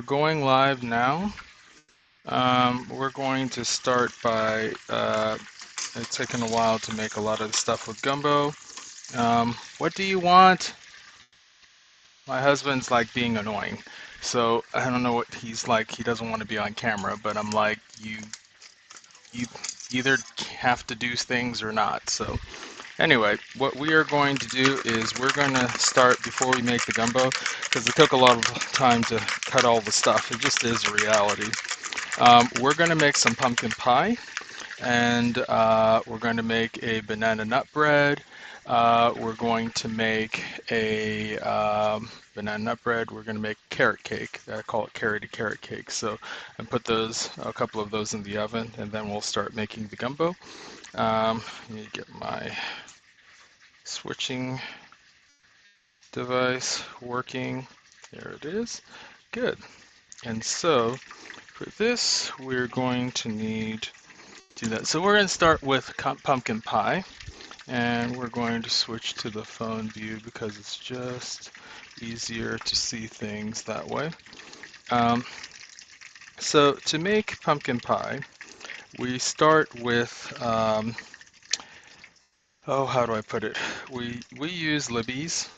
going live now. We're going to start by, it's taken a while to make a lot of the stuff with gumbo. What do you want? My husband's like being annoying. So I don't know what he's like. He doesn't want to be on camera, but I'm like, you either have to do things or not. So anyway, what we are going to do is we're going to start before we make the gumbo, because it took a lot of time to cut all the stuff. It just is a reality. We're going to make some pumpkin pie, and we're going to make a banana nut bread. We're going to make a banana nut bread. We're going to make carrot cake. I call it carroty carrot cake. So, and put a couple of those in the oven, and then we'll start making the gumbo. I need to get my switching device working. There it is. Good. And so for this, we're going to need do that. So we're going to start with pumpkin pie, and we're going to switch to the phone view because it's just easier to see things that way. So to make pumpkin pie, we start with, how do I put it? We use Libby's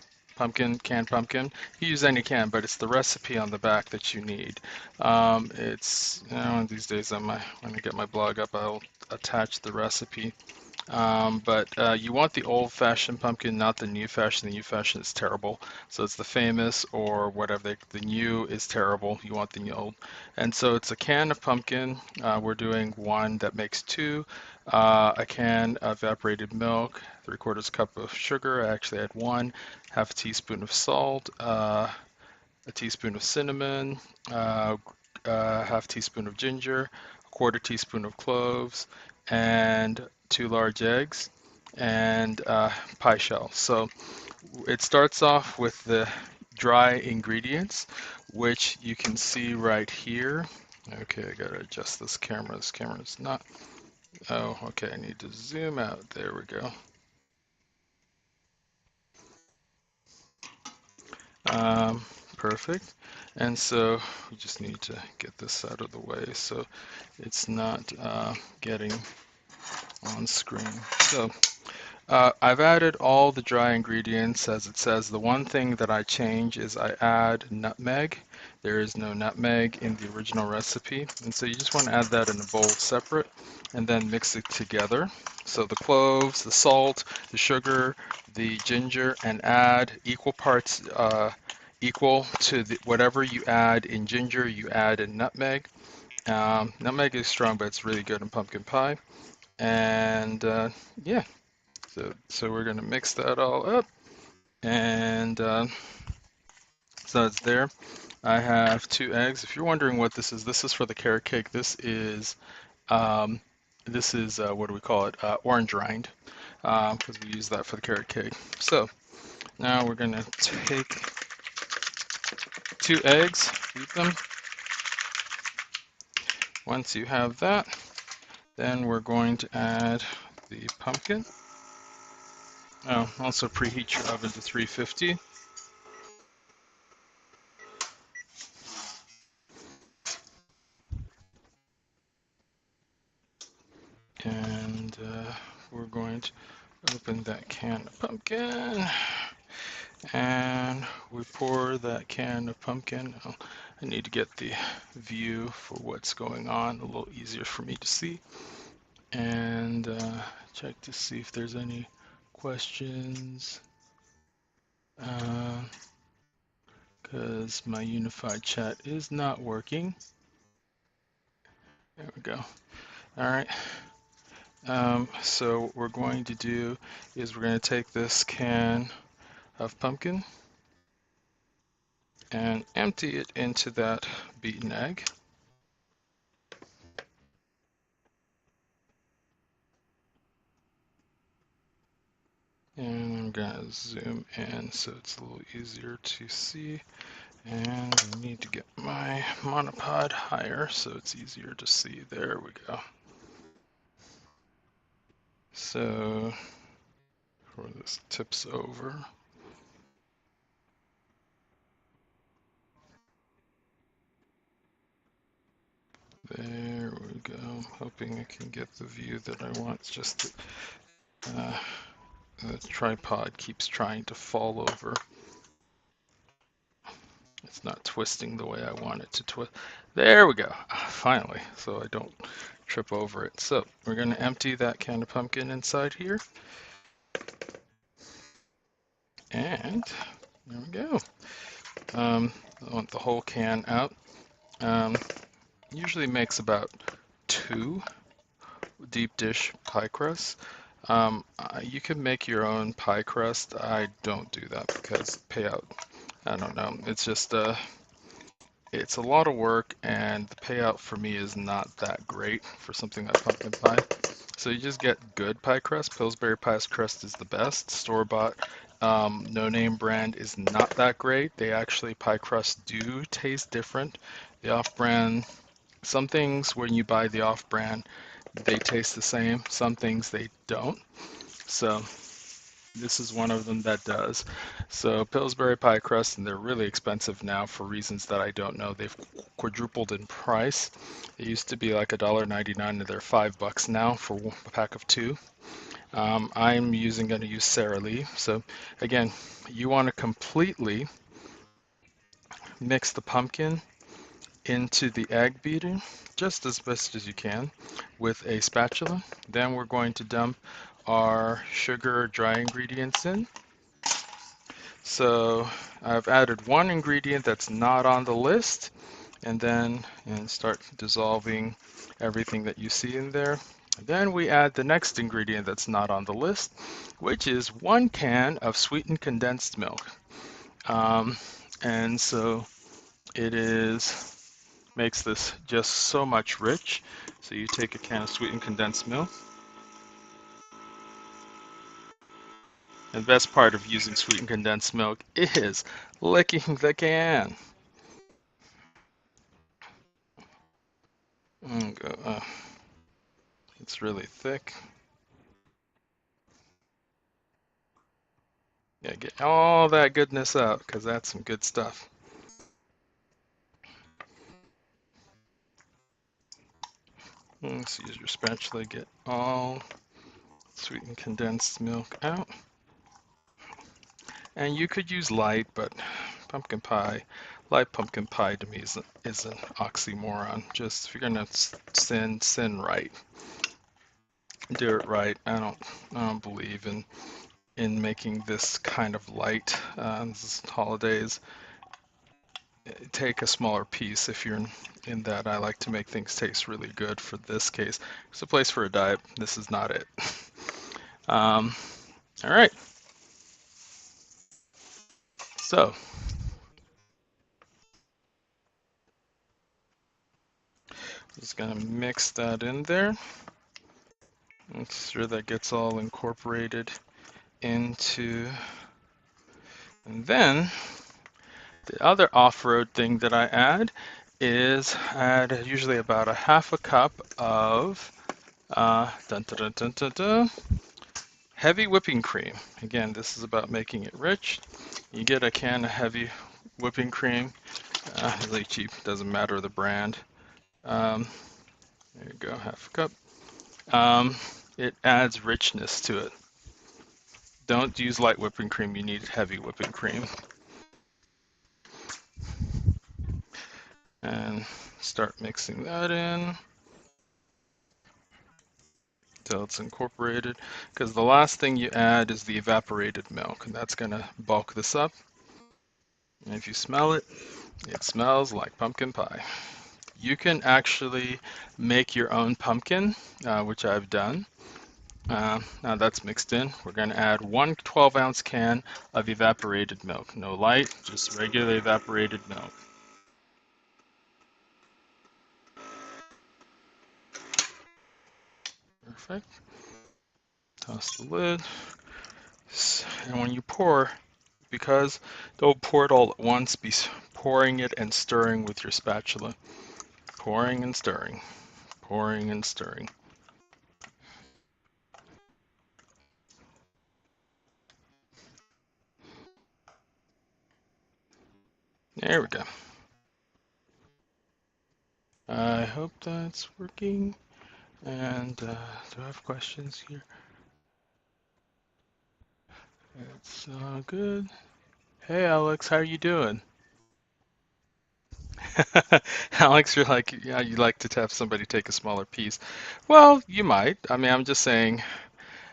canned pumpkin. You use any can, but it's the recipe on the back that you need. It's, these days when I get my blog up, I'll attach the recipe. But you want the old-fashioned pumpkin, not the new-fashioned. The new-fashioned is terrible. So it's the famous or whatever. The new is terrible. You want the new old. And so it's a can of pumpkin. We're doing one that makes two. A can of evaporated milk, 3/4 cup of sugar. I actually had one. Half a teaspoon of salt. A teaspoon of cinnamon. Half teaspoon of ginger. A 1/4 teaspoon of cloves. And 2 large eggs and pie shell. So it starts off with the dry ingredients, which you can see right here. Okay, I gotta adjust this camera. This camera's not. Oh, okay, I need to zoom out. There we go. Perfect. And so we just need to get this out of the way so it's not getting on screen. So I've added all the dry ingredients as it says. The one thing that I change is I add nutmeg. There is no nutmeg in the original recipe. And so you just want to add that in a bowl separate and then mix it together. So the cloves, the salt, the sugar, the ginger, and add equal parts, equal to whatever you add in ginger, you add in nutmeg. Nutmeg is strong, but it's really good in pumpkin pie. And yeah. So we're going to mix that all up, and so it's there. I have 2 eggs. If you're wondering what this is for the carrot cake. Um, what do we call it? Orange rind, because we use that for the carrot cake. So now we're going to take 2 eggs, beat them. Once you have that, then we're going to add the pumpkin. Oh, also preheat your oven to 350. And we're going to open that can of pumpkin, and we pour that can of pumpkin. Oh, I need to get the view for what's going on a little easier for me to see, and check to see if there's any questions, because my unified chat is not working. There we go. All right. So what we're going to do is we're going to take this can of pumpkin and empty it into that beaten egg. And I'm going to zoom in so it's a little easier to see. And I need to get my monopod higher so it's easier to see. There we go. So before this tips over. There we go. I'm hoping I can get the view that I want. It's just the tripod keeps trying to fall over. It's not twisting the way I want it to twist. There we go. Finally, so I don't trip over it. So we're going to empty that can of pumpkin inside here. And there we go. I want the whole can out. Usually makes about 2 deep dish pie crusts. You can make your own pie crust. I don't do that because payout, I don't know. It's just it's a lot of work, and the payout for me is not that great for something like pumpkin pie. So you just get good pie crust. Pillsbury pie crust is the best. Store-bought, no-name brand is not that great. They actually, pie crusts do taste different. The off-brand, some things when you buy the off-brand, they taste the same. Some things they don't. So this is one of them that does. So Pillsbury pie crust, and they're really expensive now for reasons that I don't know. They've quadrupled in price. It used to be like $1.99, and they're $5 now for a pack of 2. I'm going to use Sara Lee. So again, you want to completely mix the pumpkin into the egg beater, just as best as you can, with a spatula. Then we're going to dump our sugar dry ingredients in. So I've added one ingredient that's not on the list, and then start dissolving everything that you see in there. Then we add the next ingredient that's not on the list, which is 1 can of sweetened condensed milk. And so it makes this just so much rich. So you take a can of sweetened condensed milk. And the best part of using sweetened condensed milk is licking the can. It's really thick. Yeah, get all that goodness out, because that's some good stuff. Let's use your spatula to get all sweetened condensed milk out. And you could use light, but pumpkin pie, light pumpkin pie to me is an oxymoron. Just if you're gonna sin right, do it right. I don't believe in making this kind of light. This holidays, take a smaller piece if you're in that. I like to make things taste really good. For this case, it's a place for a diet. This is not it. All right. So just gonna mix that in there. Make sure that gets all incorporated into. And then the other off-road thing that I add is add usually about a half a cup of heavy whipping cream. Again, this is about making it rich. You get a can of heavy whipping cream, really cheap, doesn't matter the brand. There you go, half a cup. It adds richness to it. Don't use light whipping cream, you need heavy whipping cream. And start mixing that in until it's incorporated, because the last thing you add is the evaporated milk, and that's going to bulk this up. And if you smell it, it smells like pumpkin pie. You can actually make your own pumpkin, which I've done. Now that's mixed in. We're going to add 1 12-ounce can of evaporated milk. No light, just regular evaporated milk. Perfect. Toss the lid. And when you pour, because don't pour it all at once, be pouring it and stirring with your spatula. Pouring and stirring. Pouring and stirring. There we go. I hope that's working. And do I have questions here? It's good. Hey Alex, how are you doing? Alex, you're like, yeah, you like to have somebody take a smaller piece. Well, you might. I mean, I'm just saying,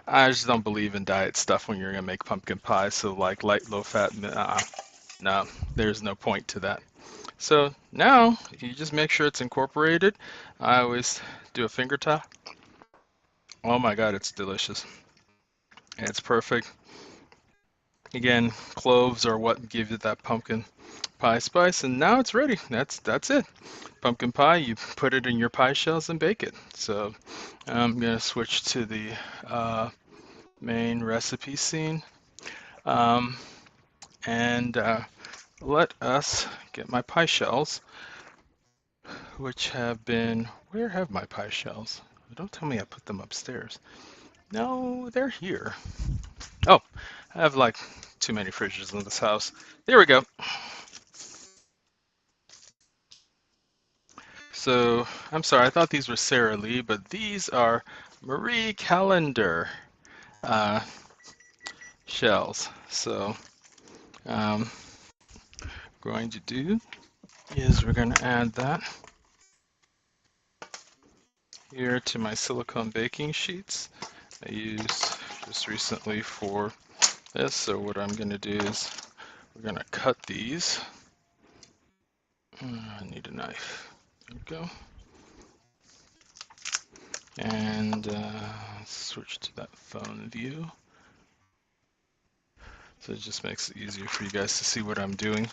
I just don't believe in diet stuff when you're gonna make pumpkin pie. So like light, low fat, no, there's no point to that. So now you just make sure it's incorporated. I always do a finger top. Oh my God, it's delicious. It's perfect. Again, cloves are what give it that pumpkin pie spice, and now it's ready. That's it. Pumpkin pie, you put it in your pie shells and bake it. So I'm gonna switch to the uh, main recipe scene, um, and let us get my pie shells, which have been, where have my pie shells? Don't tell me I put them upstairs. No, they're here. Oh, I have like too many fridges in this house. There we go. So, I'm sorry, I thought these were Sara Lee, but these are Marie Callender uh, shells. So, um, going to do is we're going to add that here to my silicone baking sheets I used just recently for this. So what I'm going to do is we're going to cut these. I need a knife. There we go. And switch to that phone view. So it just makes it easier for you guys to see what I'm doing.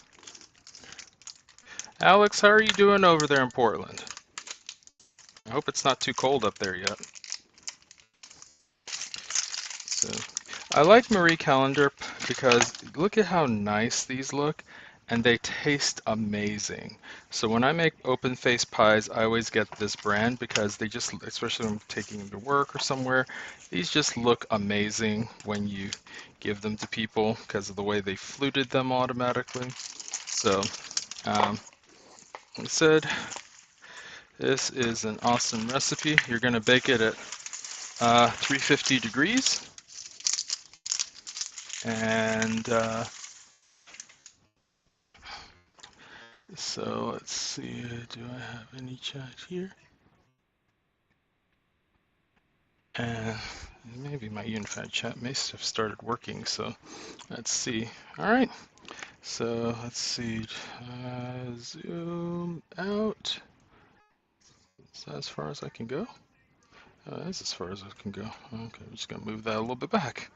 Alex, how are you doing over there in Portland? I hope it's not too cold up there yet. So I like Marie Callender because look at how nice these look and they taste amazing. So when I make open face pies, I always get this brand because they just, especially when I'm taking them to work or somewhere, these just look amazing when you give them to people because of the way they fluted them automatically. So, like I said, this is an awesome recipe. You're going to bake it at 350 degrees. And so let's see, do I have any chat here? And maybe my Unified chat may have started working, so let's see. All right, so let's see, zoom out. Is that as far as I can go? That's as far as I can go. Okay, I'm just gonna move that a little bit back.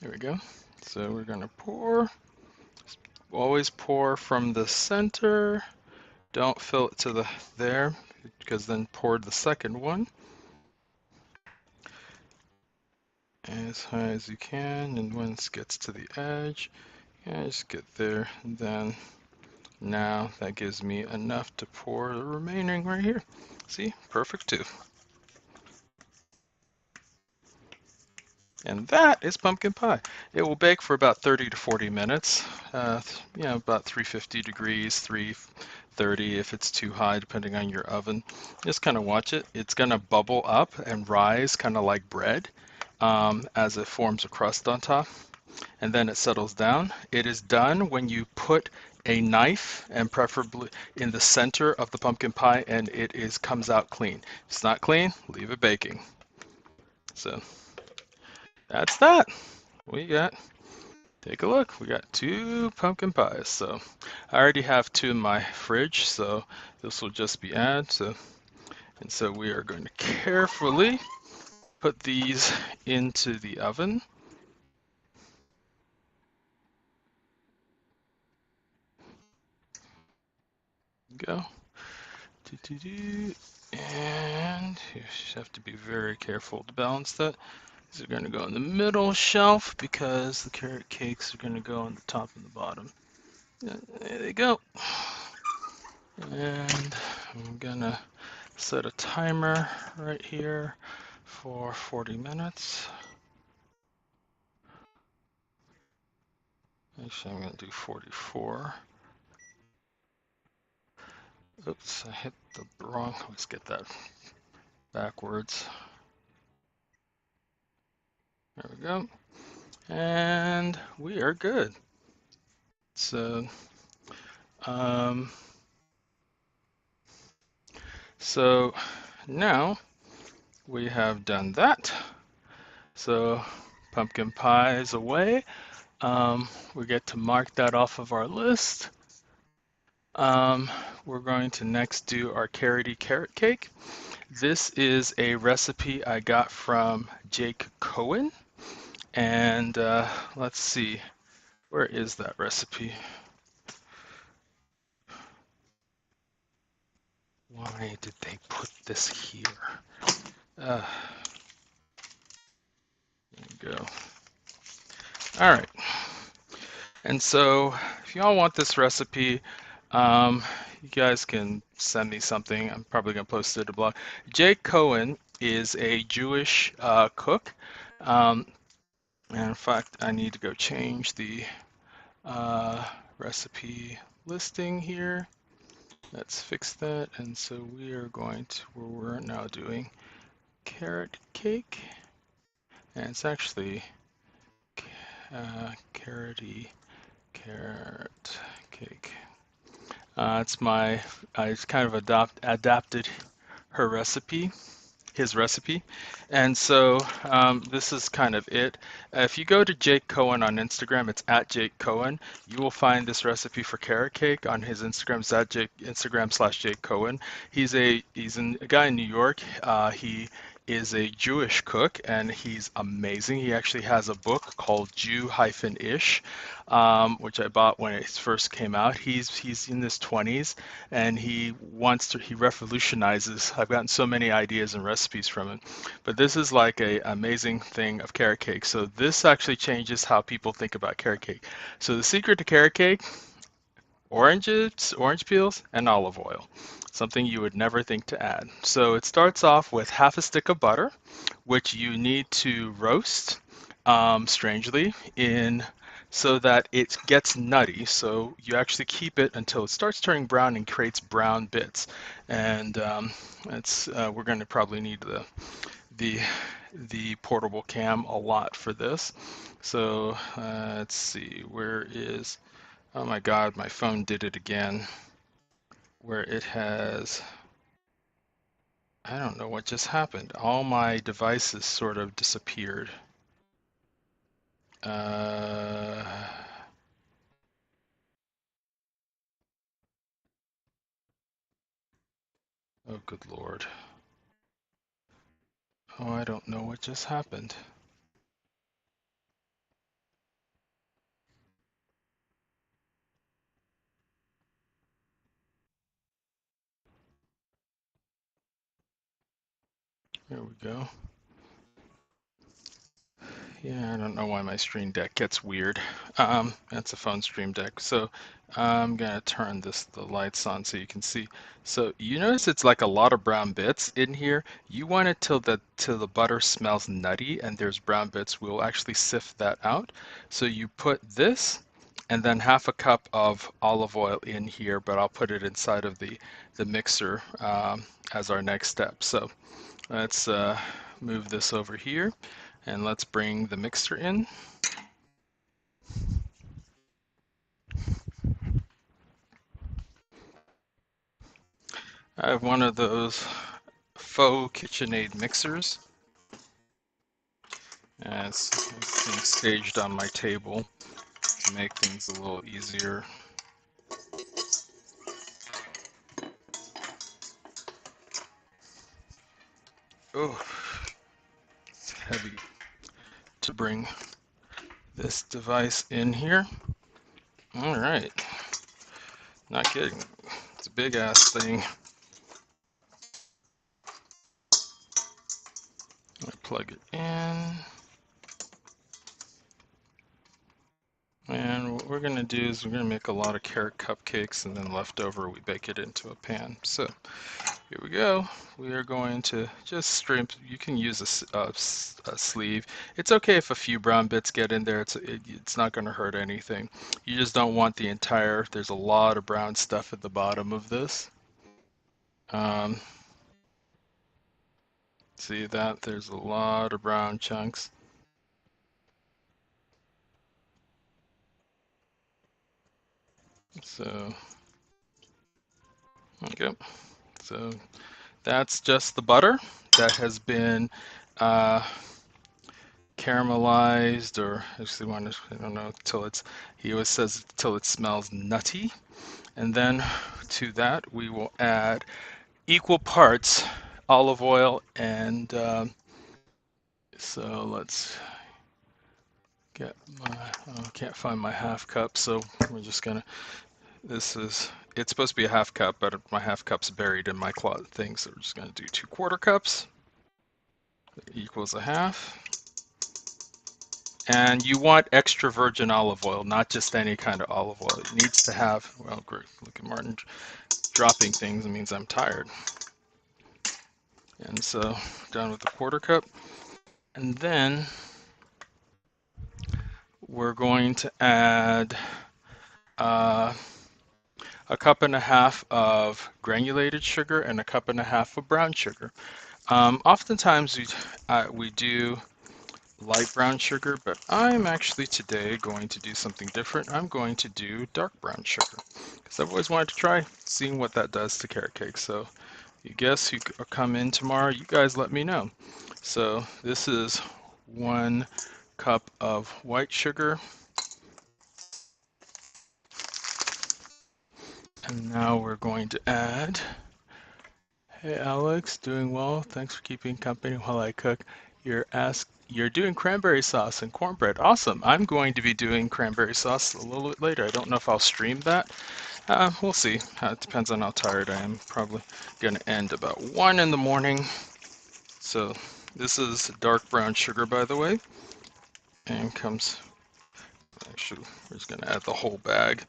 There we go. So we're gonna pour. Always pour from the center. Don't fill it to the there, because then pour the second one as high as you can, and once it gets to the edge, yeah, just get there. And then now that gives me enough to pour the remaining right here. See, perfect too. And that is pumpkin pie. It will bake for about 30 to 40 minutes. About 350 degrees, 330 if it's too high, depending on your oven. Just kind of watch it. It's going to bubble up and rise kind of like bread as it forms a crust on top. And then it settles down. It is done when you put a knife and preferably in the center of the pumpkin pie and comes out clean. If it's not clean, leave it baking. So that's that. We got, take a look, we got 2 pumpkin pies. So I already have 2 in my fridge, so this will just be added. So we are going to carefully put these into the oven. Go. And you just have to be very careful to balance that. These are going to go in the middle shelf because the carrot cakes are going to go on the top and the bottom. There they go. And I'm going to set a timer right here for 40 minutes. Actually, I'm going to do 44. Oops, I hit the wrong. Let's get that backwards. There we go. And we are good. So, um, so now we have done that. So pumpkin pie is away. We get to mark that off of our list. We're going to next do our carroty carrot cake. This is a recipe I got from Jake Cohen. And let's see, where is that recipe? Why did they put this here? There we go. All right. And so if y'all want this recipe, you guys can send me something. I'm probably going to post it to blog. Jake Cohen is a Jewish cook. And in fact, I need to go change the recipe listing here. Let's fix that. And so we are going to, we're now doing carrot cake. And it's actually carroty carrot cake. It's kind of adapted her recipe, his recipe. And so this is kind of it. If you go to Jake Cohen on Instagram, it's at Jake Cohen. You will find this recipe for carrot cake on his Instagram. It's at Instagram/Jake Cohen. He's a guy in New York. He is a Jewish cook and he's amazing. He actually has a book called Jew-ish, which I bought when it first came out. He's in his 20s and he revolutionizes. I've gotten so many ideas and recipes from him, but this is like a amazing thing of carrot cake. So this actually changes how people think about carrot cake. So the secret to carrot cake: oranges, orange peels, and olive oil. Something you would never think to add. So it starts off with half a stick of butter, which you need to roast, strangely, in so that it gets nutty. So you actually keep it until it starts turning brown and creates brown bits. And we're going to probably need the the portable cam a lot for this. So let's see, where is, oh my God, my phone did it again, where it has, I don't know what just happened. All my devices sort of disappeared. Uh, oh, good Lord. Oh, I don't know what just happened. There we go. Yeah, I don't know why my Stream Deck gets weird. That's a phone Stream Deck. So I'm gonna turn the lights on so you can see. So you notice it's like a lot of brown bits in here. You want it till the butter smells nutty and there's brown bits. We'll actually sift that out. So you put this and then half a cup of olive oil in here, but I'll put it inside of the mixer as our next step. So let's move this over here. And let's bring the mixer in. I have one of those faux KitchenAid mixers. And it's being staged on my table to make things a little easier. Oh, it's heavy to bring this device in here. All right, not kidding. It's a big ass thing. I plug it in. And what we're gonna do is we're gonna make a lot of carrot cupcakes and then leftover we bake it into a pan. So here we go. We are going to just stream. You can use a sleeve. It's okay if a few brown bits get in there. It's not going to hurt anything. You just don't want the entire, there's a lot of brown stuff at the bottom of this. Um, see that? There's a lot of brown chunks. So, okay. So that's just the butter that has been uh, caramelized, or actually, I don't know, till it's, he always says till it smells nutty. And then to that, we will add equal parts olive oil and so let's get my, I can't find my half cup, so we're just gonna, this is, it's supposed to be a half cup, but my half cup's buried in my closet thing, so we're just gonna do 2/4 cups equals a half. And you want extra virgin olive oil, not just any kind of olive oil. It needs to have, well, great, look at Martin dropping things, it means I'm tired. And so done with the 1/4 cup. And then we're going to add a 1.5 cups of granulated sugar and a 1.5 cups of brown sugar. Oftentimes we do light brown sugar, but I'm actually today going to do something different. I'm going to do dark brown sugar because I've always wanted to try seeing what that does to carrot cake. So you guess who come in tomorrow, you guys let me know. So this is 1 cup of white sugar. And now we're going to add, hey Alex, doing well. Thanks for keeping company while I cook. You're doing cranberry sauce and cornbread. Awesome. I'm going to be doing cranberry sauce a little bit later. I don't know if I'll stream that. We'll see. It depends on how tired I am. Probably going to end about 1 in the morning. So this is dark brown sugar, by the way, and comes, actually, we're just going to add the whole bag.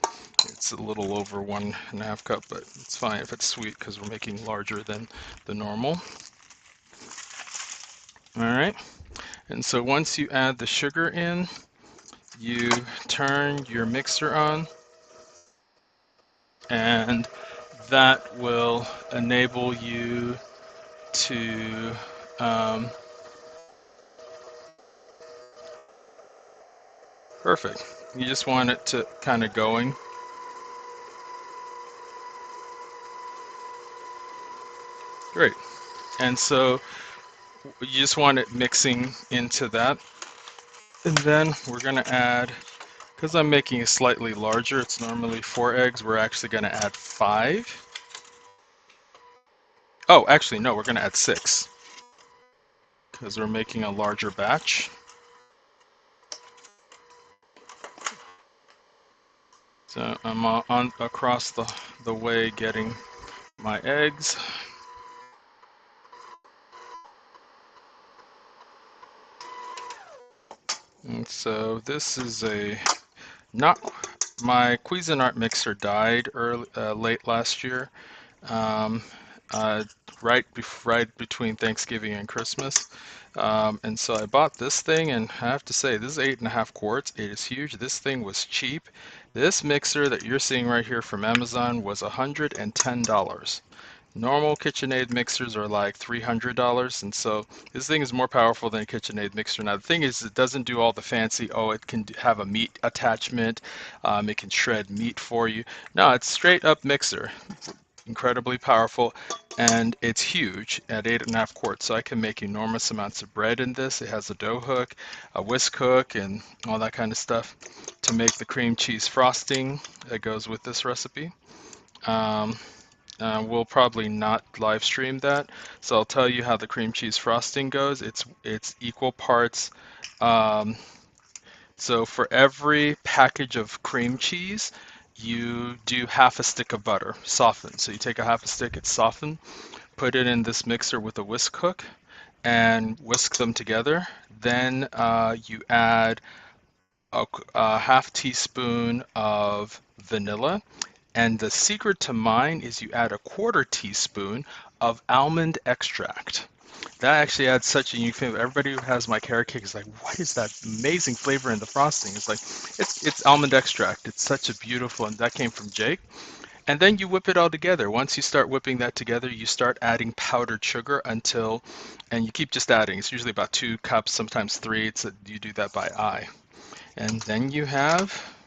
It's a little over 1.5 cups, but it's fine if it's sweet because we're making larger than the normal. All right, and so once you add the sugar in, you turn your mixer on, and that will enable you to perfect. You just want it to kind of going. Great. And so you just want it mixing into that. And then we're going to add, because I'm making it slightly larger, it's normally 4 eggs, we're actually going to add 5. Oh, actually, no, we're going to add 6 because we're making a larger batch. So I'm on across the way getting my eggs. And so this is not, my Cuisinart mixer died late last year, um, right between Thanksgiving and Christmas. And so I bought this thing, and I have to say, this is 8.5 quarts. It is huge. This thing was cheap. This mixer that you're seeing right here from Amazon was $110. Normal KitchenAid mixers are like $300, and so this thing is more powerful than a KitchenAid mixer. Now the thing is, it doesn't do all the fancy, oh, it can have a meat attachment, it can shred meat for you. No, it's straight up mixer. Incredibly powerful, and it's huge at 8.5 quarts, so I can make enormous amounts of bread in this. It has a dough hook, a whisk hook, and all that kind of stuff to make the cream cheese frosting that goes with this recipe. We'll probably not live stream that, so I'll tell you how the cream cheese frosting goes. It's equal parts. So for every package of cream cheese, you do half a stick of butter, softened. So you take a half a stick, it's softened, put it in this mixer with a whisk hook, and whisk them together. Then you add a half teaspoon of vanilla. And the secret to mine is you add a 1/4 teaspoon of almond extract. That actually adds such a unique flavor. Everybody who has my carrot cake is like, what is that amazing flavor in the frosting? It's like, it's almond extract. It's such a beautiful, and that came from Jake. And then you whip it all together. Once you start whipping that together, you start adding powdered sugar until, and you keep just adding. It's usually about 2 cups, sometimes 3. You do that by eye. And then you have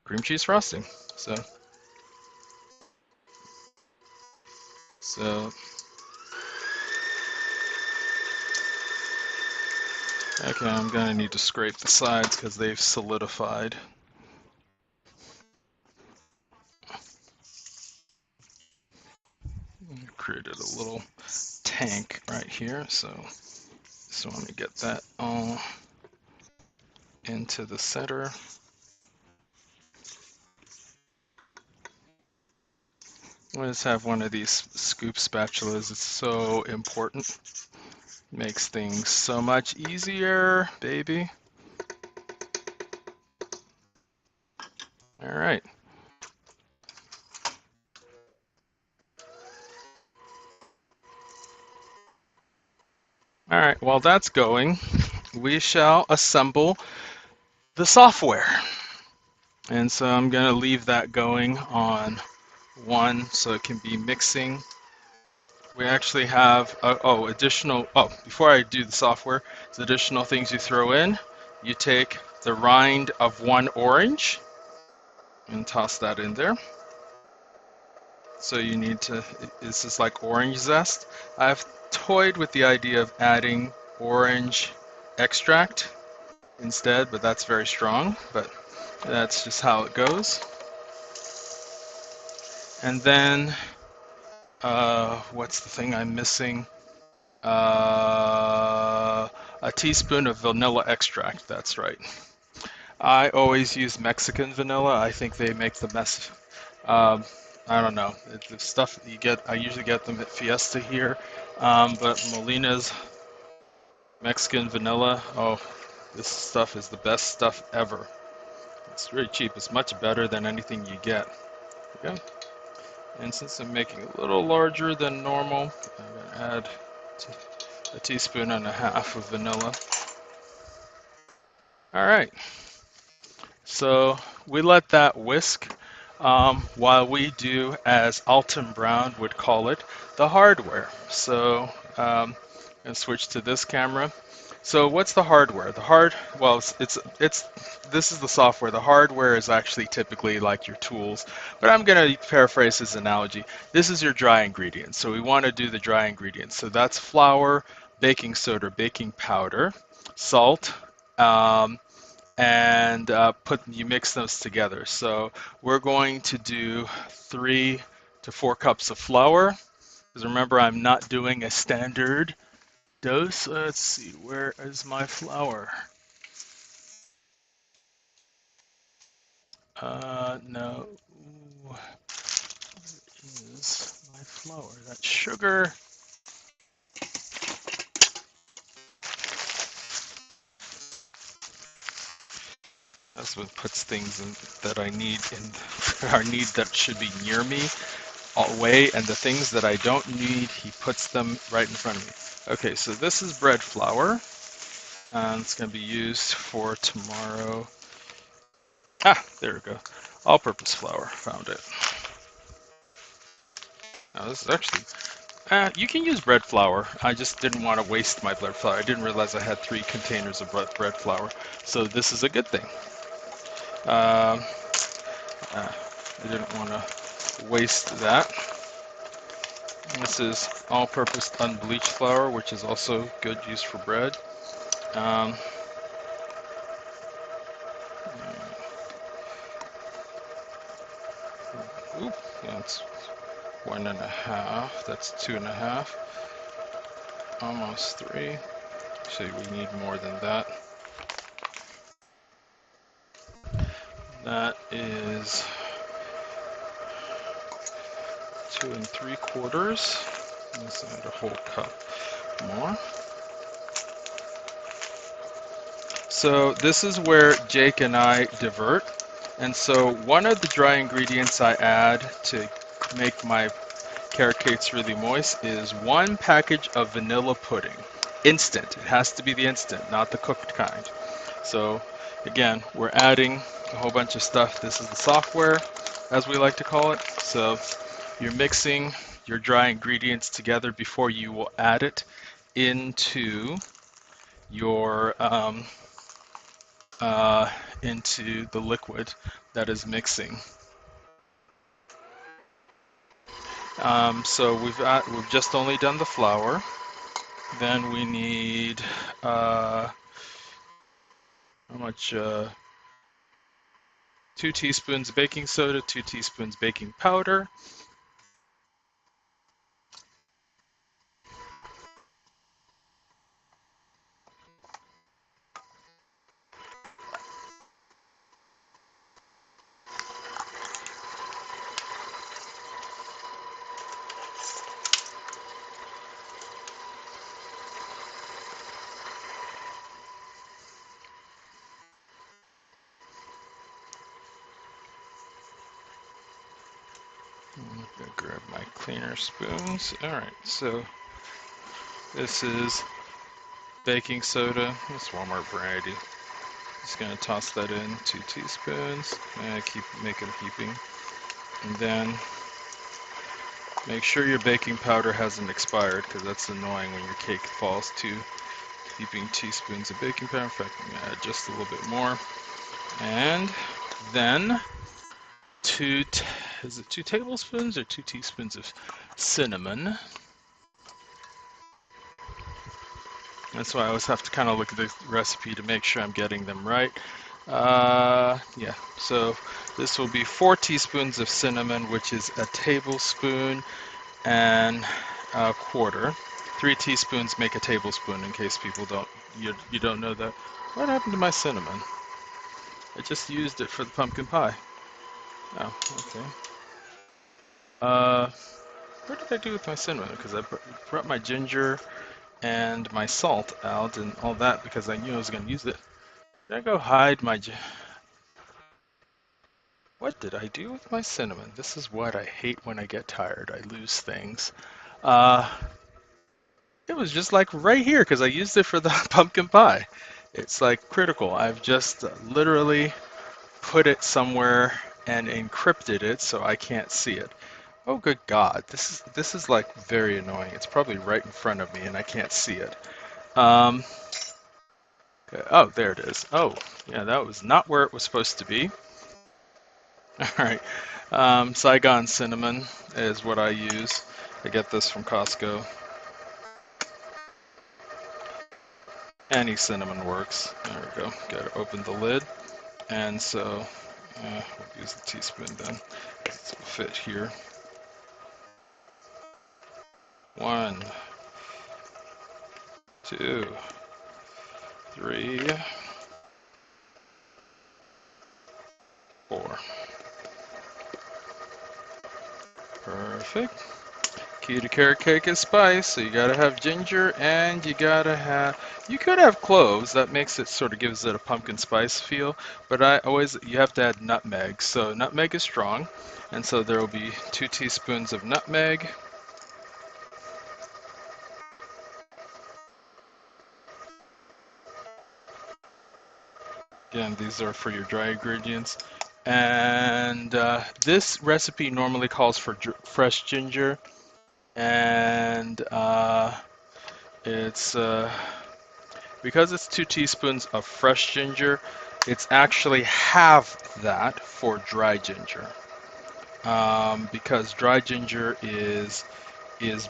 cream cheese frosting. So okay, I'm gonna need to scrape the sides because they've solidified. Created a little tank right here, so just want to get that all into the center. I just have one of these scoop spatulas. It's so important. Makes things so much easier, baby. All right. All right, while that's going, we shall assemble the software. And so I'm going to leave that going on 1 so it can be mixing. We actually have, before I do the software, the additional things you throw in. You take the rind of 1 orange and toss that in there. So you need to, this is like orange zest. I've toyed with the idea of adding orange extract instead, but that's very strong, but that's just how it goes. And then, what's the thing I'm missing? A teaspoon of vanilla extract, that's right. I always use Mexican vanilla. I think they make the best. I don't know. The stuff you get, I usually get them at Fiesta here, but Molina's Mexican vanilla, oh, this stuff is the best stuff ever. It's very cheap. It's much better than anything you get. Okay. And since I'm making it a little larger than normal, I'm going to add a teaspoon and a half of vanilla. All right. So we let that whisk while we do, as Alton Brown would call it, the hardware. So I'm going to switch to this camera. So what's the hardware? Well, this is the software. The hardware is actually typically like your tools, but I'm going to paraphrase his analogy. This is your dry ingredients. So we want to do the dry ingredients. So that's flour, baking soda, baking powder, salt, and you mix those together. So we're going to do 3 to 4 cups of flour, because remember, I'm not doing a standard dose. Let's see, where is my flour? No. Where is my flour? That's sugar. That's what puts things in that I need that should be near me away, and the things that I don't need, he puts them right in front of me. Okay, so this is bread flour, and it's going to be used for tomorrow. There we go. All-purpose flour, found it. Now this is actually, you can use bread flour. I just didn't want to waste my bread flour. I didn't realize I had 3 containers of bread flour, so this is a good thing. I didn't want to waste that. This is all-purpose unbleached flour, which is also good use for bread. That's 1.5. That's 2.5. Almost 3. Actually, we need more than that. That is 2 3/4. Let's add a whole cup more. So this is where Jake and I divert. And so one of the dry ingredients I add to make my carrot cakes really moist is 1 package of vanilla pudding. Instant. It has to be the instant, not the cooked kind. So again, we're adding a whole bunch of stuff. This is the software, as we like to call it. So you're mixing your dry ingredients together before you will add it into your into the liquid that is mixing. So we've just only done the flour. Then we need how much? 2 teaspoons baking soda, 2 teaspoons baking powder. I'm gonna grab my cleaner spoons. All right, so this is baking soda. It's Walmart variety. Just gonna toss that in, 2 teaspoons, and keep making heaping. And then make sure your baking powder hasn't expired, because that's annoying when your cake falls to heaping teaspoons of baking powder. In fact, I'm gonna add just a little bit more. And then is it 2 tablespoons or 2 teaspoons of cinnamon? That's why I always have to kind of look at the recipe to make sure I'm getting them right. Yeah, so this will be 4 teaspoons of cinnamon, which is a tablespoon and a quarter. 3 teaspoons make a tablespoon, in case people you don't know that. What happened to my cinnamon? I just used it for the pumpkin pie. Oh, okay. What did I do with my cinnamon? Because I brought my ginger and my salt out and all that because I knew I was going to use it. Did I go hide my... What did I do with my cinnamon? This is what I hate when I get tired. I lose things. Uh, it was just like right here because I used it for the pumpkin pie. It's like critical. I've just literally put it somewhere and encrypted it so I can't see it. Oh, good God. This is like very annoying. It's probably right in front of me and I can't see it. Okay. Oh, there it is. Oh, yeah, that was not where it was supposed to be. All right. Saigon cinnamon is what I use. I get this from Costco. Any cinnamon works. There we go. Got to open the lid. And so we'll use the teaspoon then. This will fit here. 1, 2, 3, 4. Perfect. Key to carrot cake is spice, so you gotta have ginger and you gotta have, you could have cloves, that makes it, sort of gives it a pumpkin spice feel, but you have to add nutmeg, so nutmeg is strong, and so there will be 2 teaspoons of nutmeg. Again, these are for your dry ingredients. And this recipe normally calls for fresh ginger, and it's because it's 2 teaspoons of fresh ginger, it's actually half that for dry ginger. Because dry ginger is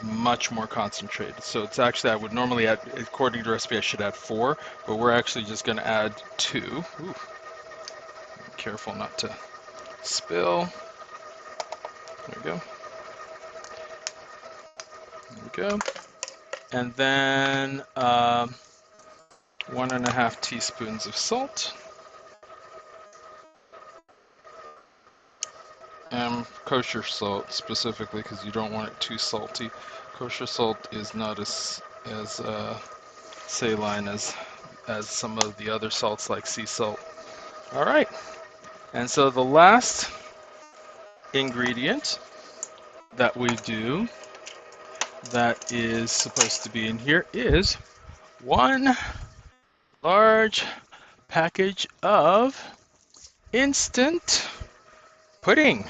much more concentrated. So it's actually, I would normally add, according to the recipe, I should add 4, but we're actually just going to add 2. Ooh. Careful not to spill. There we go. There we go. And then 1.5 teaspoons of salt. And kosher salt specifically, because you don't want it too salty. Kosher salt is not as saline as some of the other salts like sea salt. All right, and so the last ingredient that we do that is supposed to be in here is 1 large package of instant pudding.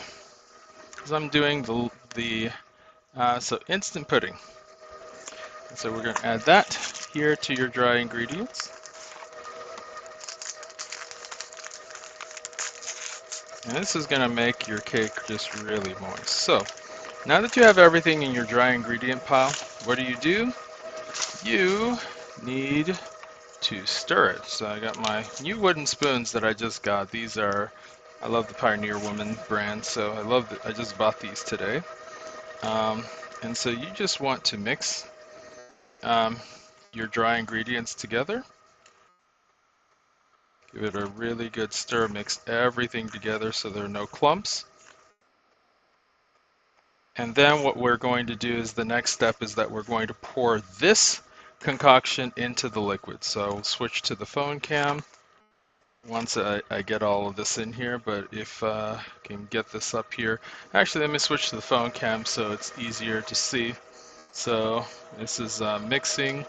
Because I'm doing so instant pudding. So we're going to add that here to your dry ingredients. And this is going to make your cake just really moist. So now that you have everything in your dry ingredient pile, what do? You need to stir it. So I got my new wooden spoons that I just got. I love the Pioneer Woman brand, so I just bought these today. And so you just want to mix your dry ingredients together. Give it a really good stir, mix everything together so there are no clumps. And then what we're going to do is the next step is that we're going to pour this concoction into the liquid. So I'll switch to the phone cam once I get all of this in here, but if I can get this up here. Actually, let me switch to the phone cam so it's easier to see. So this is mixing,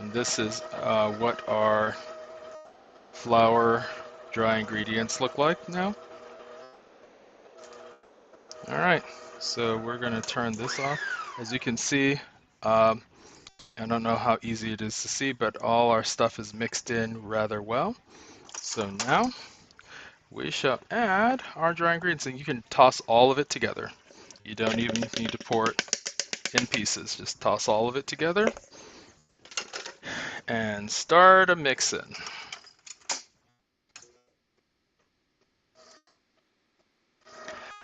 and this is what our flour dry ingredients look like now. All right, so we're going to turn this off. As you can see, I don't know how easy it is to see, but all our stuff is mixed in rather well. So now we shall add our dry ingredients, and you can toss all of it together. You don't even need to pour it in pieces. Just toss all of it together and start a mixing.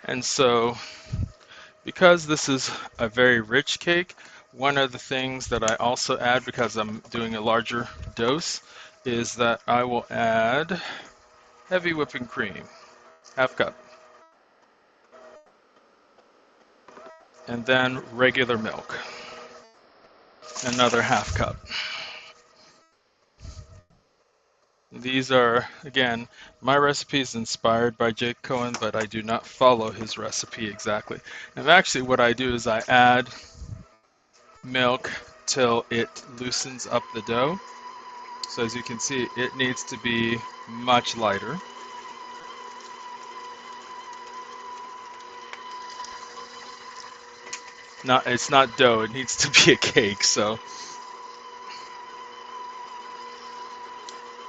And so, because this is a very rich cake, one of the things that I also add, because I'm doing a larger dose, is that I will add heavy whipping cream, half cup, and then regular milk, another half cup. These are, again, my recipe is inspired by Jake Cohen, but I do not follow his recipe exactly. And actually what I do is I add milk till it loosens up the dough. So as you can see, it needs to be much lighter. It's not dough, it needs to be a cake, so.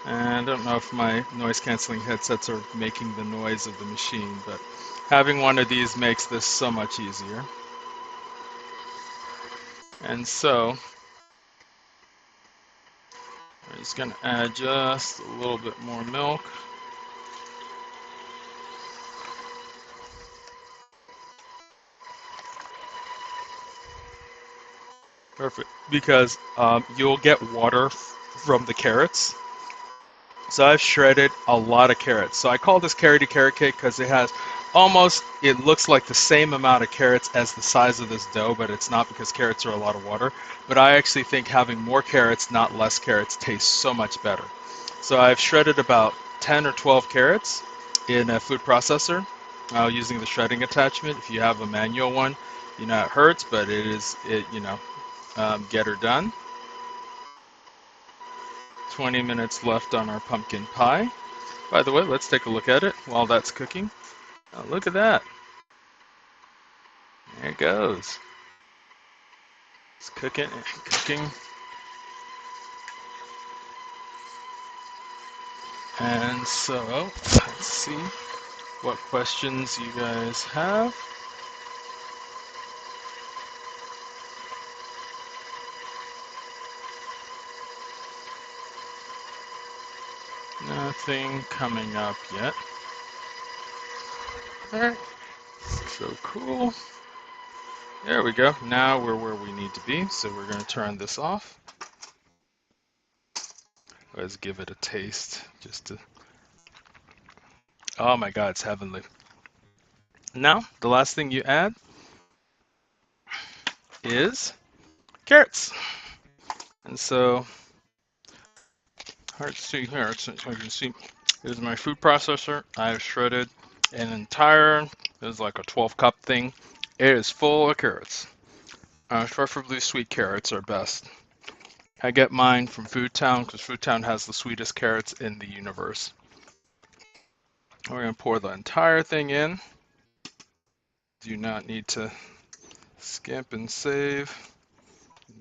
And I don't know if my noise canceling headsets are making the noise of the machine, but having one of these makes this so much easier. And so, I'm just going to add just a little bit more milk. Perfect, because you'll get water from the carrots. So I've shredded a lot of carrots. So I call this carroty carrot cake because it looks like the same amount of carrots as the size of this dough, but it's not, because carrots are a lot of water. But I actually think having more carrots, not less carrots, tastes so much better. So I've shredded about 10 or 12 carrots in a food processor using the shredding attachment. If you have a manual one, it hurts, but get her done. 20 minutes left on our pumpkin pie. By the way, let's take a look at it while that's cooking. Oh, look at that. There it goes. It's cooking and cooking. And so, let's see what questions you guys have. Nothing coming up yet. Alright, so cool. There we go. Now we're where we need to be, so we're going to turn this off. Let's give it a taste, just to... Oh my god, it's heavenly. Now, the last thing you add is carrots. And so, hard to see here, so you can see, here's my food processor. I've shredded an entire, it's like a 12-cup thing. It is full of carrots. Preferably sweet carrots are best. I get mine from Food Town because Food Town has the sweetest carrots in the universe. We're going to pour the entire thing in. Do not need to skimp and save.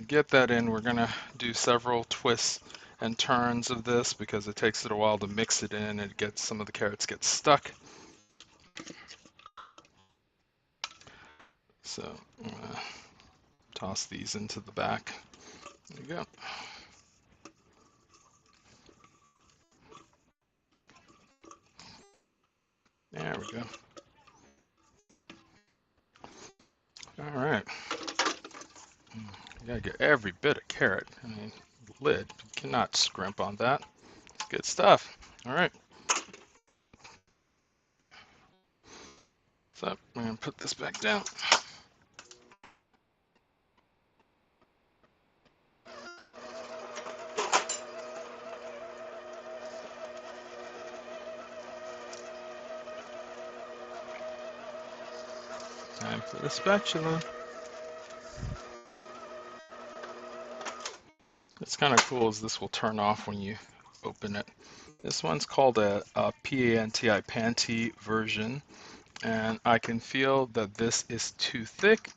Get that in. We're going to do several twists and turns of this because it takes it a while to mix it in and some of the carrots get stuck. So I'm going to toss these into the back. There you go. There we go. All right. You gotta get every bit of carrot. I mean, lid. You cannot scrimp on that. It's good stuff. All right. So I'm gonna put this back down. Time for the spatula. What's kind of cool is this will turn off when you open it. This one's called a PANTI Panty version, and I can feel that this is too thick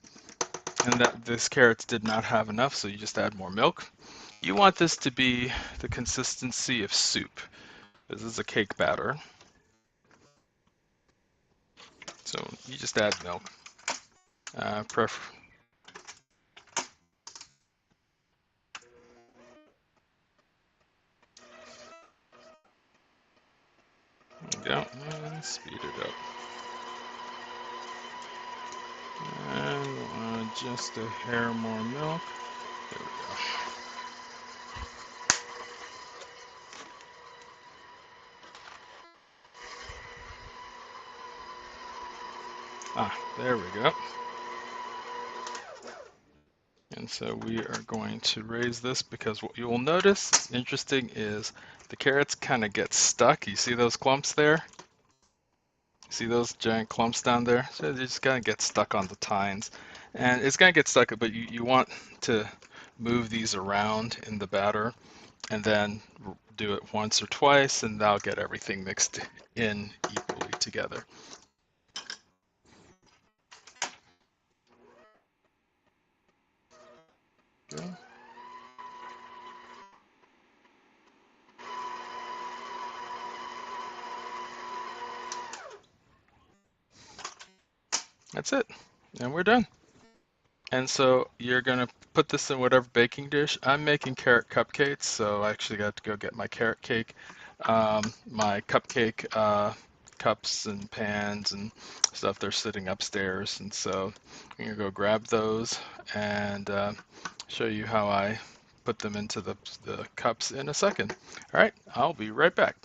and that this carrots did not have enough, so you just add more milk. You want this to be the consistency of soup. This is a cake batter. So you just add milk. There we go, and speed it up. And just a hair more milk. There we go. There we go. And so we are going to raise this because what you will notice, interesting, is the carrots kind of get stuck. You see those clumps there? See those giant clumps down there? So they're just gonna get stuck on the tines. And it's gonna get stuck, but you want to move these around in the batter and then do it once or twice, and that'll get everything mixed in equally together. Okay. That's it, and we're done. And so you're gonna put this in whatever baking dish. I'm making carrot cupcakes, so I actually got to go get my carrot cake, my cupcake cups and pans and stuff. They're sitting upstairs, and so I'm gonna go grab those and show you how I put them into the cups in a second. All right, I'll be right back.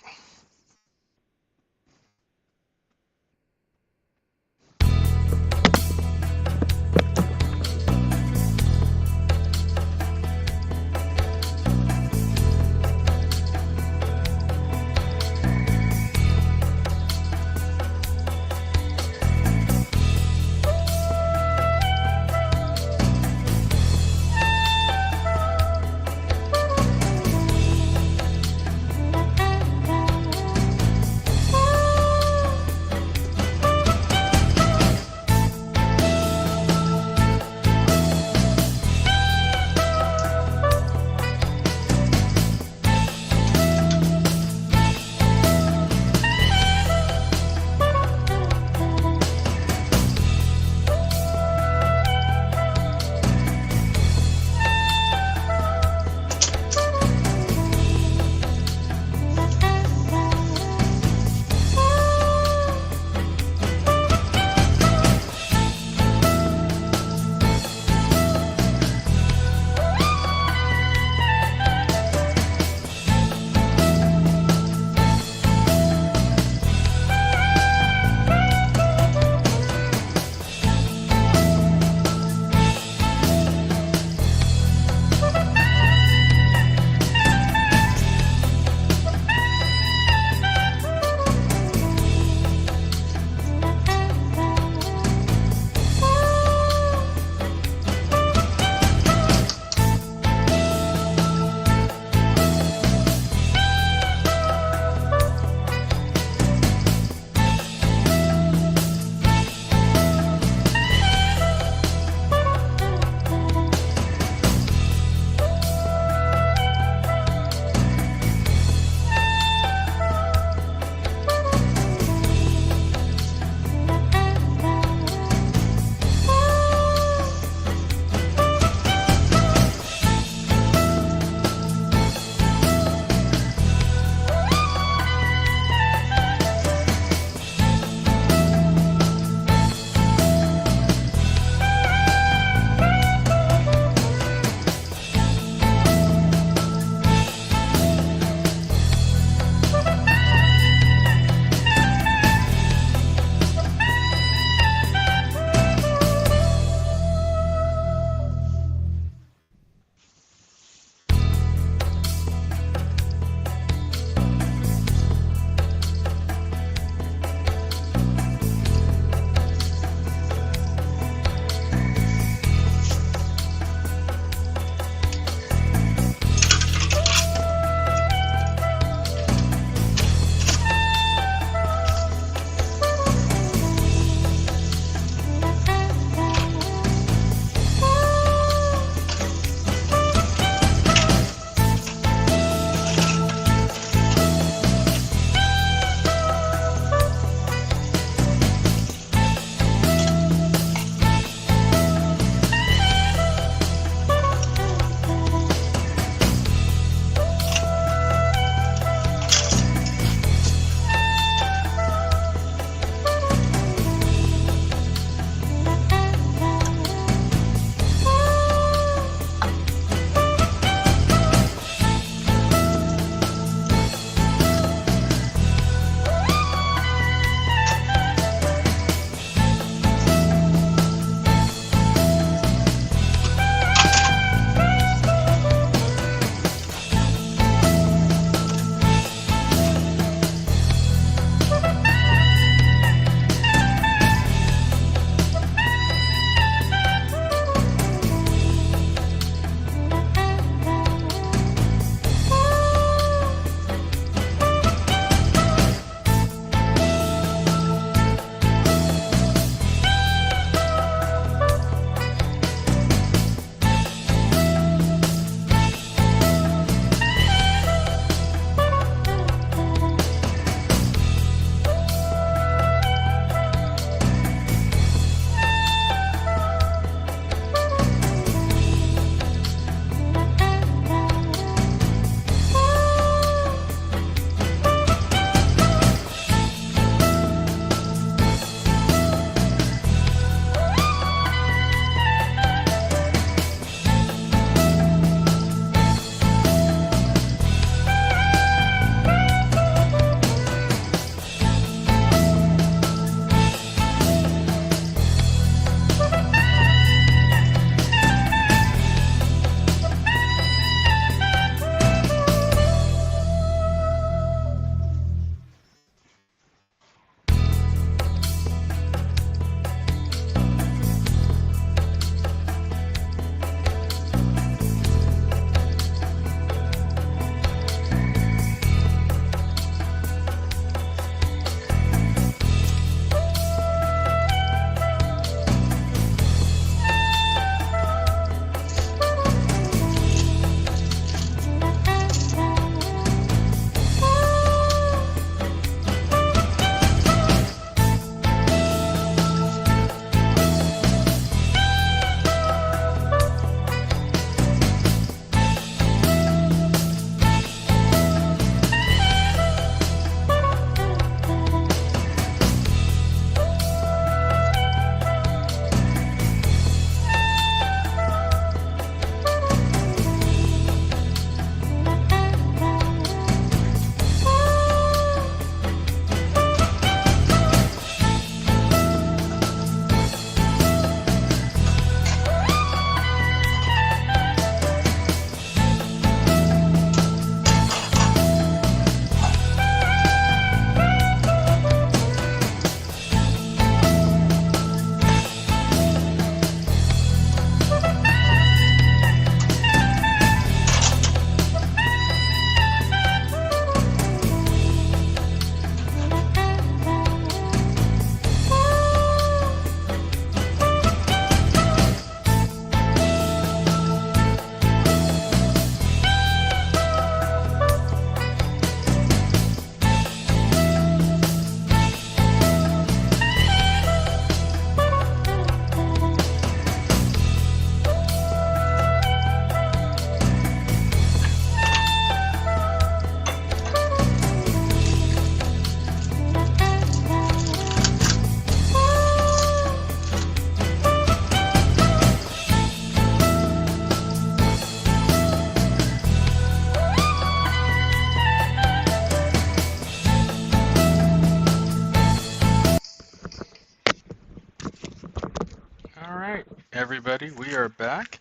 everybody. We are back,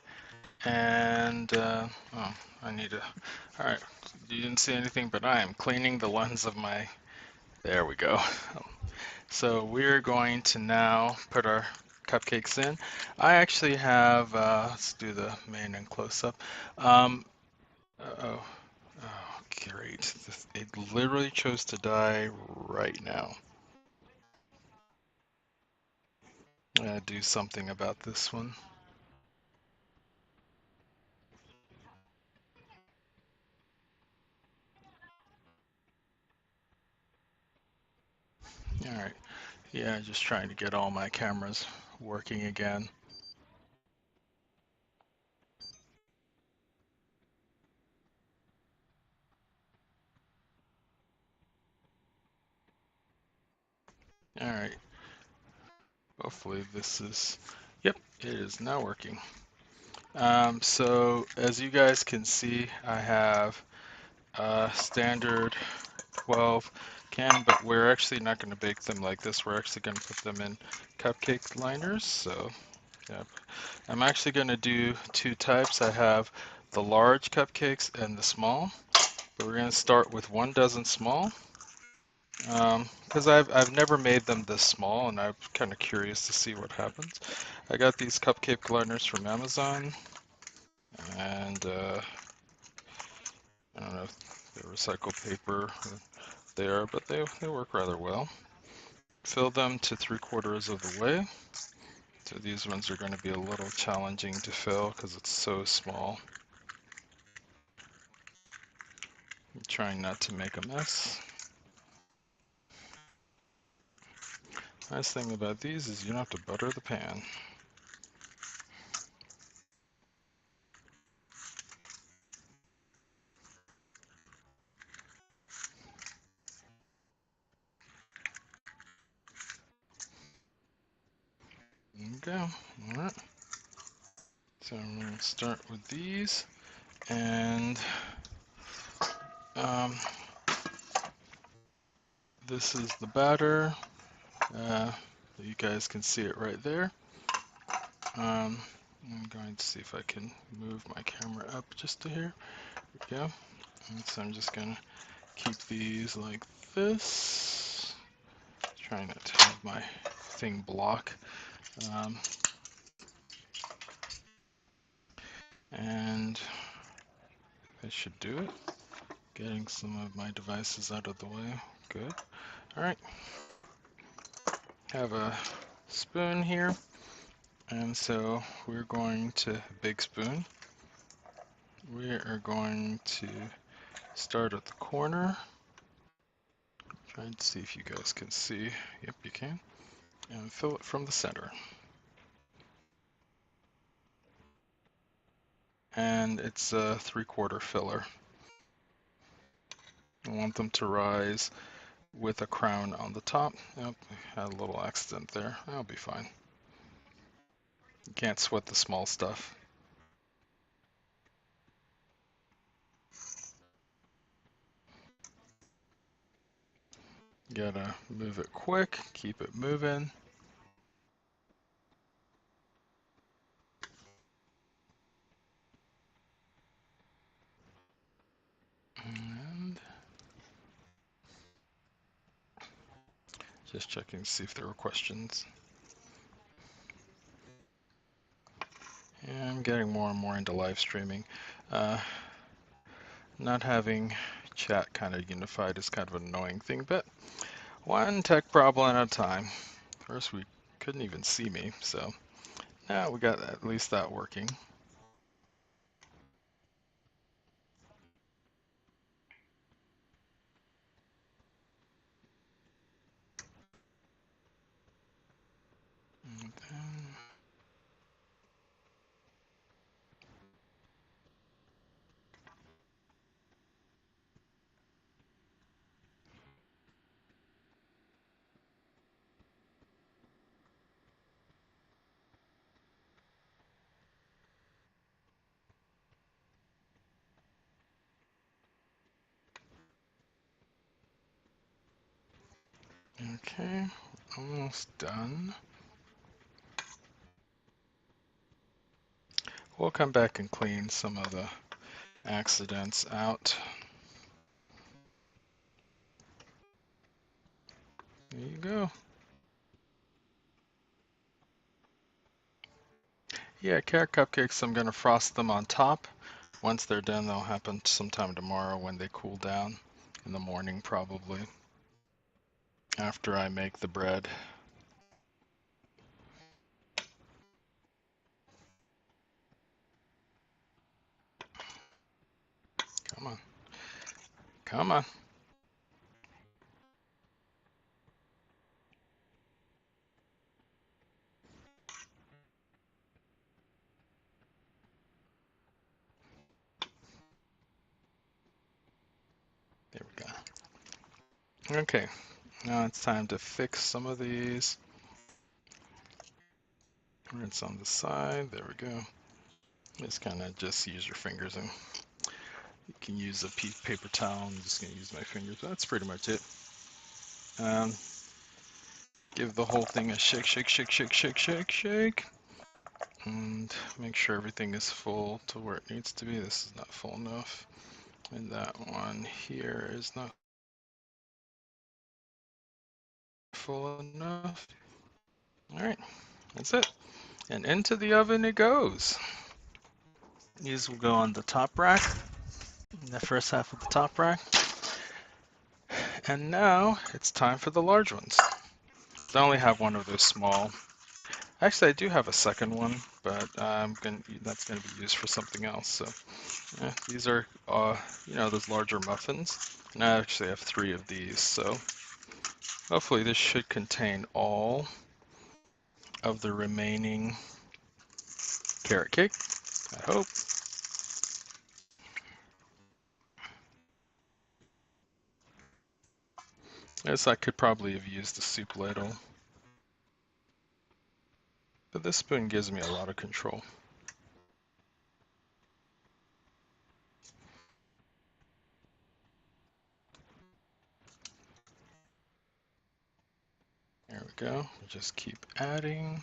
and oh, I need to. All right, you didn't see anything, but I am cleaning the lens of my. There we go. So we're going to now put our cupcakes in. I actually have. Let's do the main and close up. Um, oh, oh, great! It literally chose to die right now. I'm gonna do something about this one. All right. Yeah, just trying to get all my cameras working again. All right. Hopefully this is, yep, it is now working. So as you guys can see, I have a standard 12 can, but we're actually not going to bake them like this. We're actually going to put them in cupcake liners. So, yep. I'm actually going to do two types. I have the large cupcakes and the small, but we're going to start with 1 dozen small. Because I've never made them this small, and I'm kind of curious to see what happens. I got these cupcake liners from Amazon, and I don't know if they're recycled paper. They are, but they work rather well. Fill them to 3/4 of the way. So these ones are going to be a little challenging to fill because it's so small. I'm trying not to make a mess. Nice thing about these is you don't have to butter the pan. There you go. All right. So I'm going to start with these, and um, this is the batter. You guys can see it right there. I'm going to see if I can move my camera up just to here. There we go. And so I'm just going to keep these like this. Trying not to have my thing block. Um, and I should do it. Getting some of my devices out of the way. Good. All right. Have a spoon here. And so we're going to, big spoon. We are going to start at the corner. Trying to see if you guys can see. Yep, you can. And fill it from the center. And it's a 3/4 filler. I want them to rise with a crown on the top. Yep, had a little accident there. That'll be fine. You can't sweat the small stuff. You gotta move it quick, keep it moving. And just checking to see if there were questions. Yeah, I'm getting more and more into live streaming. Not having chat kind of unified is kind of an annoying thing, but one tech problem at a time. First, we couldn't even see me, so now we got at least that working. And then okay, almost done. we'll come back and clean some of the accidents out. There you go. Yeah, carrot cupcakes, I'm going to frost them on top. Once they're done, they'll happen sometime tomorrow when they cool down in the morning, probably, after I make the bread. Come on. Come on. There we go. Okay, now it's time to fix some of these. Rinse on the side. There we go. Just kind of just use your fingers, and you can use a paper towel. I'm just going to use my fingers. That's pretty much it. Give the whole thing a shake, shake, shake, shake, shake, shake, shake. And make sure everything is full to where it needs to be. This is not full enough. And that one here is not full enough. All right, that's it. And into the oven it goes. These will go on the top rack, the first half of the top rack. And now it's time for the large ones. I only have one of those small. Actually, I do have a second one, but that's gonna be used for something else. So yeah, these are those larger muffins. And I actually have 3 of these, so hopefully this should contain all of the remaining carrot cake. I hope. Yes, I could probably have used a soup ladle, but this spoon gives me a lot of control. There we go. Just keep adding.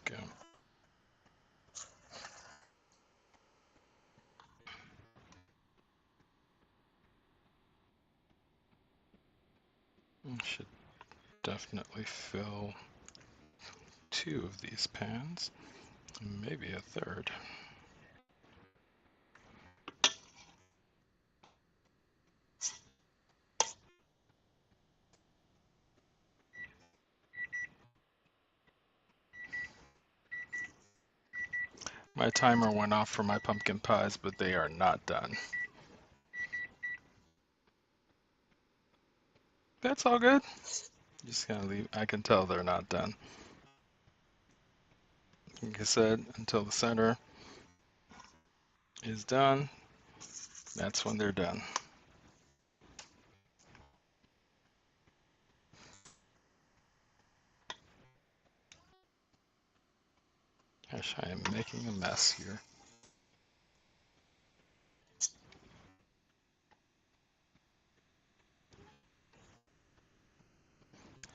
Go. Should definitely fill 2 of these pans, maybe a third. My timer went off for my pumpkin pies, but they are not done. That's all good. Just gonna leave. I can tell they're not done. Like I said, until the center is done, that's when they're done. Gosh, I am making a mess here.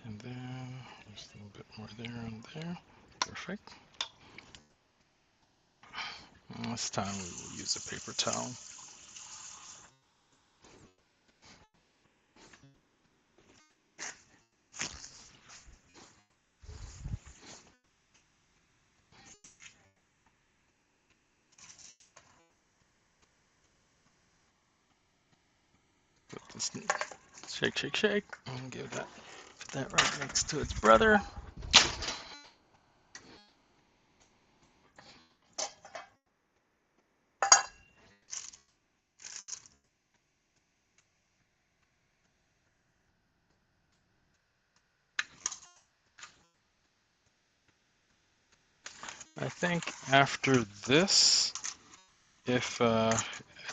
And then there's a little bit more there and there. Perfect. And this time we will use a paper towel. Put this, shake, shake, shake, and give that, put that right next to its brother. think after this, if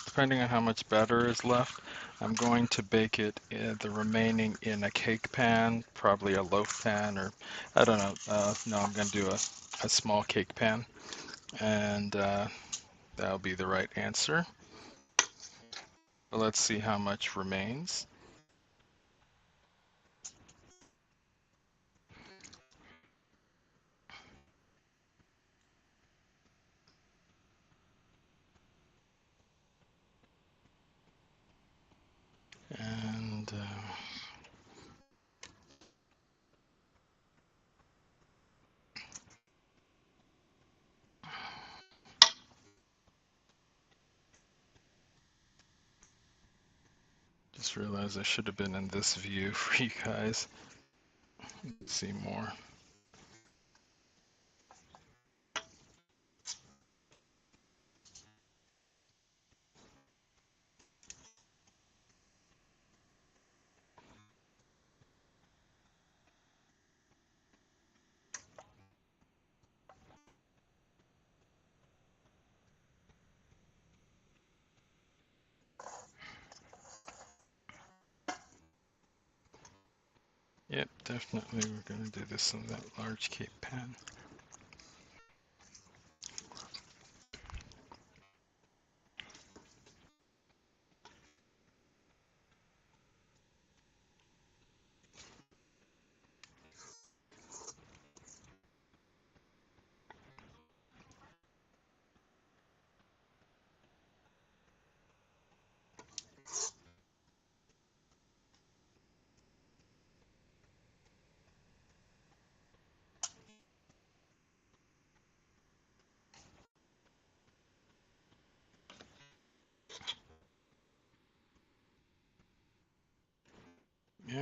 depending on how much batter is left, I'm going to bake it the remaining in a cake pan, probably a loaf pan, or I don't know. No, I'm going to do a small cake pan, and that'll be the right answer. But let's see how much remains. And just realized I should have been in this view for you guys. Let's see more. Yep, definitely we're going to do this in that large cake pan.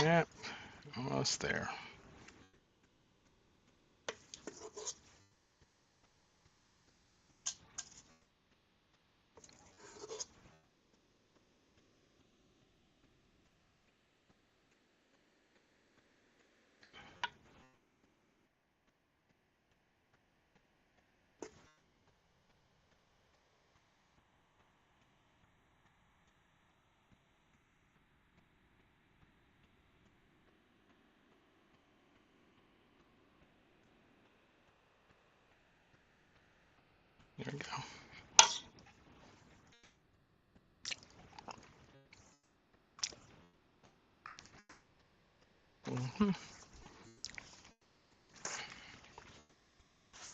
Yep, almost there. There we go.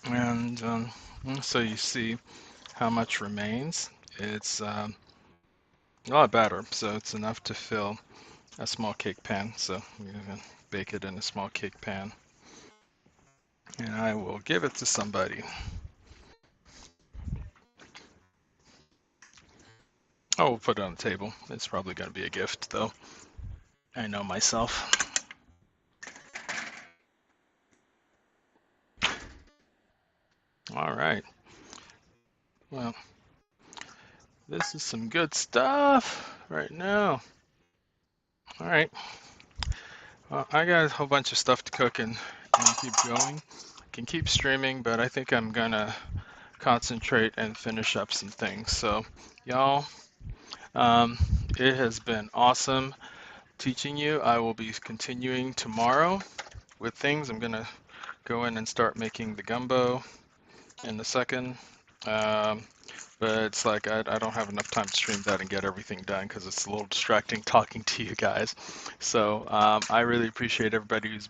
And so you see how much remains. It's a lot better, so it's enough to fill a small cake pan. So we're going to bake it in a small cake pan. And I will give it to somebody. Oh, we'll put it on the table. It's probably going to be a gift, though. I know myself. All right. Well, this is some good stuff right now. All right. Well, I got a whole bunch of stuff to cook and keep going. I can keep streaming, but I think I'm going to concentrate and finish up some things. So, y'all, it has been awesome teaching you. I will be continuing tomorrow with things. I'm going to go in and start making the gumbo in a second. But it's like I don't have enough time to stream that and get everything done because it's a little distracting talking to you guys. So I really appreciate everybody who's been